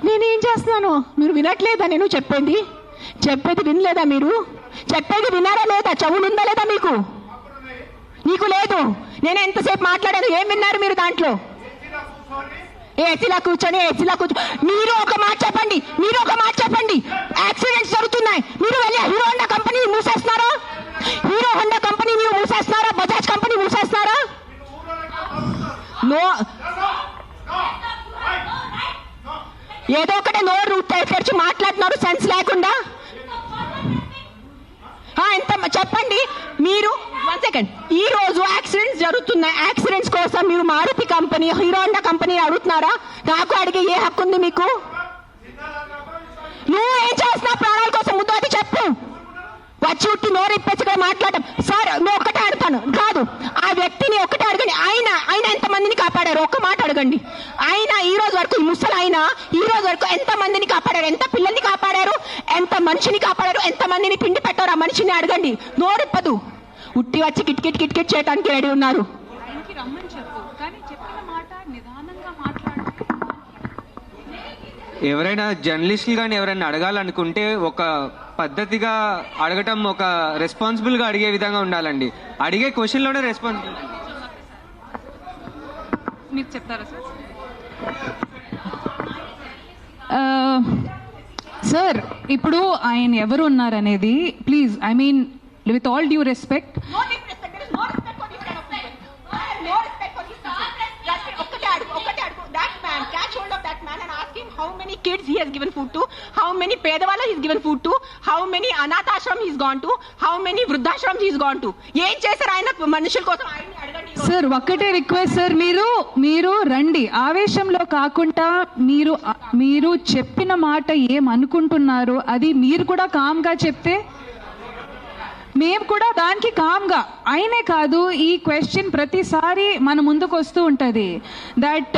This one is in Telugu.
నేనేం చేస్తున్నాను? మీరు వినట్లేదా? నేను చెప్పేది వినలేదా? మీరు చెప్పేది వినారా లేదా? చెవులు ఉందా లేదా మీకు? నీకు లేదు. నేను ఎంతసేపు మాట్లాడాను, ఏం విన్నారు మీరు దాంట్లో? ఏసీలా కూర్చొని మీరు ఒక మాట చెప్పండి. యాక్సిడెంట్స్ జరుగుతున్నాయి, మీరు వెళ్ళి హీరో హోండా కంపెనీ మూసేస్తున్నారా? బజాజ్ కంపెనీ మూసేస్తున్నారా? నో, ఏదో ఒకటే నోరు తెరిచి మాట్లాడుతున్నారు సెన్స్ లేకుండా. ఎంత చెప్పండి మీరు. 1 సెకండ్. ఈ రోజు యాక్సిడెంట్స్ జరుగుతున్నాయి, యాక్సిడెంట్స్ కోసం మీరు Maruti company, Hero Honda company అడుగుతున్నారా? నాకు అడిగే ఏ హక్కు ఉంది మీకు? నువ్వు ఏం చేస్తున్నావు ప్రాణాల కోసం? ముందు అది చెప్పు. వచ్చి ఉట్టి నోరు ఇప్పేసి మాట్లాడటం. సార్ నేను ఒక్కటే అడుగుతాను, కాదు ఆ వ్యక్తిని ఒక్కటే అడగండి. ఆయన ఎంతమందిని కాపాడారు? ఒక్క మాట అడగండి. ఆయన ఈ రోజు వరకు, ఈ ముసలి ఆయన ఈ రోజు వరకు ఎంత మందిని కాపాడారు? ఎంత పిల్లల్ని కాపాడారు? ఎంత మనిషిని కాపాడారు? ఎంత మందిని తిండి పెట్టారు? ఆ మనిషిని అడగండి. నోరిప్పదు. ఉట్టి వచ్చి కిట్ చేయడానికి రెడీ ఉన్నారు. ఎవరైనా జర్నలిస్టులు కానీ ఎవరైనా అడగాలనుకుంటే ఒక పద్ధతిగా అడగటం, ఒక రెస్పాన్సిబుల్ గా అడిగే విధంగా ఉండాలండి. అడిగే క్వశ్చన్ లోనే రెస్పాన్సిబుల్. మీరు చెప్తారా సార్? ఇప్పుడు ఆయన ఎవరు ఉన్నారనేది please, I mean with all due respect, how many kids he has given food to, how many pedavalla he has given food to, how many anathashram he has gone to, how many vruddhashram he has gone to. ఏం చేశారు ఆయన మనుషుల కోసం? ఆయన్ని అడగండి. సార్ ఒక్కటే రిక్వెస్ట్ సార్, మీరు రండి, ఆవేశంలో కాకుండా మీరు చెప్పిన మాట ఏమనుకుంటున్నారు అది మీరు కూడా కామ్ గా చెప్తే మేము కూడా దానికి కామ్గా. అయినే కాదు, ఈ క్వశ్చన్ ప్రతిసారి మన ముందుకు వస్తూ ఉంటది దట్